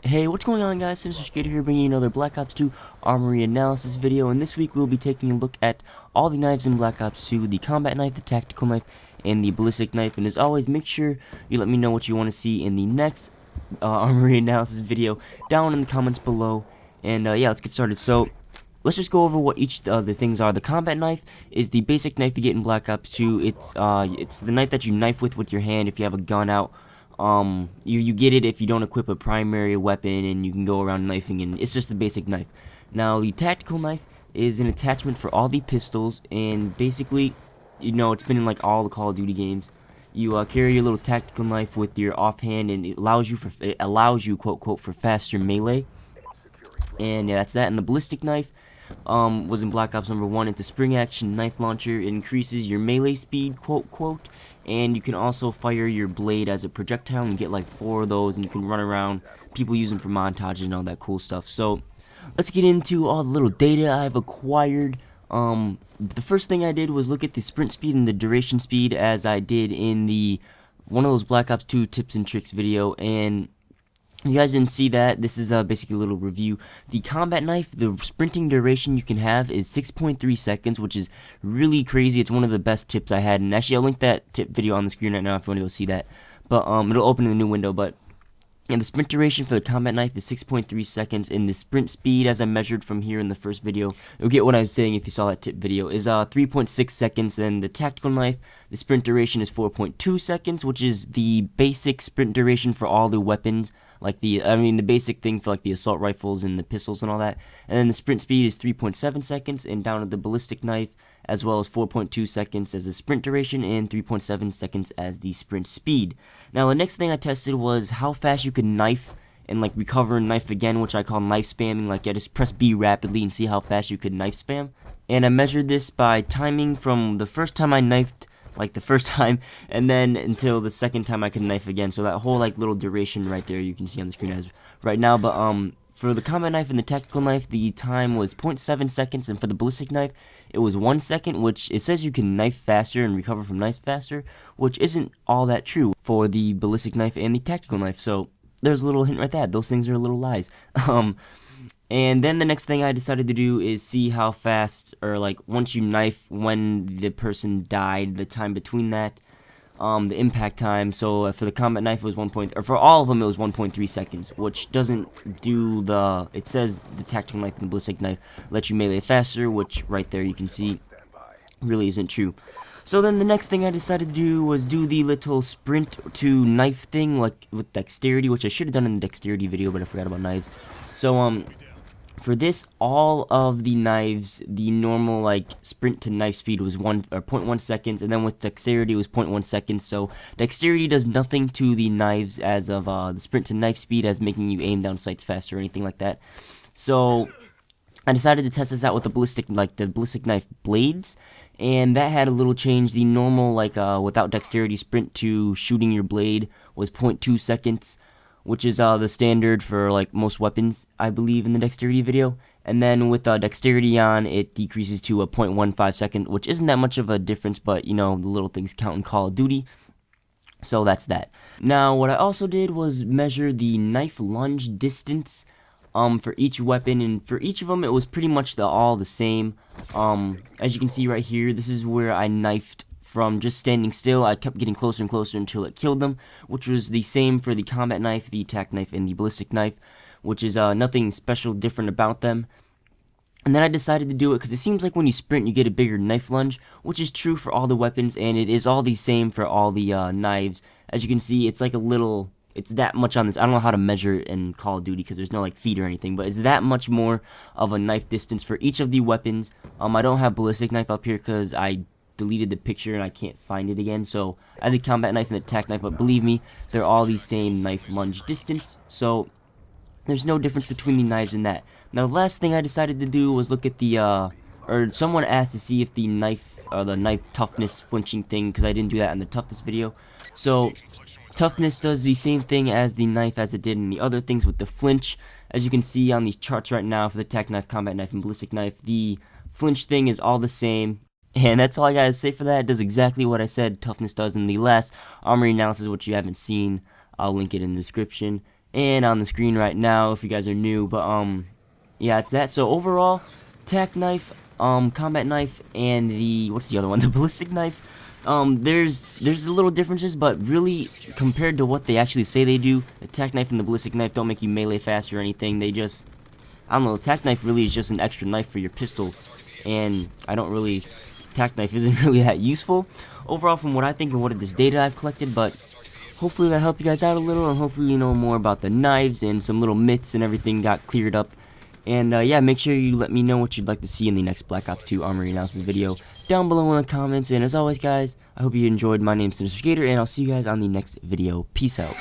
Hey, what's going on, guys? Sinister Skater here, bringing you another Black Ops 2 Armory analysis video, and this week we'll be taking a look at all the knives in Black Ops 2, the combat knife, the tactical knife, and the ballistic knife. And as always, make sure you let me know what you want to see in the next Armory analysis video down in the comments below. And yeah, let's get started. So let's just go over what each the things are. The combat knife is the basic knife you get in Black Ops 2. It's the knife that you knife with your hand if you have a gun out. You get it if you don't equip a primary weapon, and you can go around knifing, and it's just the basic knife. Now, the tactical knife is an attachment for all the pistols, and basically, you know, it's been in like all the Call of Duty games. You carry your little tactical knife with your offhand, and it allows you quote quote for faster melee. And yeah, that's that. And the ballistic knife was in Black Ops number 1. It's a spring action knife launcher. It increases your melee speed, quote quote, and you can also fire your blade as a projectile and get like 4 of those, and you can run around. People use them for montages and all that cool stuff. So let's get into all the little data I've acquired. The first thing I did was look at the sprint speed and the duration speed, as I did in the one of those Black Ops 2 tips and tricks video, and if you guys didn't see that, this is basically a little review. The combat knife, the sprinting duration you can have is 6.3 seconds, which is really crazy. It's one of the best tips I had, and actually I'll link that tip video on the screen right now if you want to go see that. But it'll open in a new window. But and the sprint duration for the combat knife is 6.3 seconds, and the sprint speed, as I measured from here in the first video, you'll get what I'm saying if you saw that tip video, is 3.6 seconds. And the tactical knife, the sprint duration is 4.2 seconds, which is the basic sprint duration for all the weapons, like the basic thing for like the assault rifles and the pistols and all that. And then the sprint speed is 3.7 seconds, and down at the ballistic knife, as well as 4.2 seconds as the sprint duration and 3.7 seconds as the sprint speed. Now, the next thing I tested was how fast you could knife and like recover and knife again, which I call knife spamming. Like, yeah, just press B rapidly and see how fast you could knife spam. And I measured this by timing from the first time I knifed, like the first time, and then until the second time I could knife again. So that whole like little duration right there you can see on the screen as right now. But for the combat knife and the tactical knife, the time was 0.7 seconds, and for the ballistic knife, it was 1 second, which it says you can knife faster and recover from knife faster, which isn't all that true for the ballistic knife and the tactical knife. So there's a little hint right there. Those things are little lies. And then the next thing I decided to do is see how fast, or like once you knife when the person died, the time between that, the impact time. So for the combat knife it was for all of them it was 1.3 seconds, which doesn't do it says the tactical knife and the ballistic knife let you melee faster, which right there you can see really isn't true. So then the next thing I decided to do was do the little sprint to knife thing, like with dexterity, which I should have done in the dexterity video, but I forgot about knives. So for this, all of the knives, the normal like sprint to knife speed was 0.1 seconds, and then with dexterity it was 0.1 seconds. So dexterity does nothing to the knives as of the sprint to knife speed, as making you aim down sights faster or anything like that. So I decided to test this out with the ballistic knife blades, and that had a little change. The normal without dexterity sprint to shooting your blade was 0.2 seconds. Which is the standard for like most weapons, I believe, in the dexterity video. And then with dexterity on, it decreases to a 0.15 second, which isn't that much of a difference, but you know, the little things count in Call of Duty. So that's that. Now, what I also did was measure the knife lunge distance for each weapon, and for each of them it was pretty much all the same. As you can see right here, this is where I knifed from just standing still. I kept getting closer and closer until it killed them, which was the same for the combat knife, the tac knife, and the ballistic knife, which is nothing special different about them. And then I decided to do it because it seems like when you sprint you get a bigger knife lunge, which is true for all the weapons, and it is all the same for all the knives. As you can see, it's like it's that much on this. I don't know how to measure it in Call of Duty because there's no like feet or anything, but it's that much more of a knife distance for each of the weapons. I don't have ballistic knife up here because I deleted the picture and I can't find it again. So I have the combat knife and the tac knife, but believe me, they're all the same knife lunge distance. So there's no difference between the knives in that. Now, the last thing I decided to do was look at or someone asked to see if the knife toughness flinching thing, because I didn't do that in the toughness video. So toughness does the same thing as the knife as it did in the other things with the flinch. As you can see on these charts right now for the tac knife, combat knife, and ballistic knife, the flinch thing is all the same. And that's all I gotta say for that. It does exactly what I said Toughness does in the last Armory analysis, which you haven't seen. I'll link it in the description. and on the screen right now if you guys are new. But yeah, it's that. So overall, tack knife, combat knife, and the what's the other one? The ballistic knife. There's a little differences, but really compared to what they actually say they do, the tack knife and the ballistic knife don't make you melee faster or anything. They just, I don't know, the tack knife really is just an extra knife for your pistol, and tack knife isn't really that useful overall from what I think and what of this data I've collected. But hopefully that helped you guys out a little, and hopefully you know more about the knives and some little myths and everything got cleared up. And yeah, make sure you let me know what you'd like to see in the next Black Ops 2 Armory analysis video down below in the comments. And as always, guys, I hope you enjoyed. My name's Sinister Skater, and I'll see you guys on the next video. Peace out.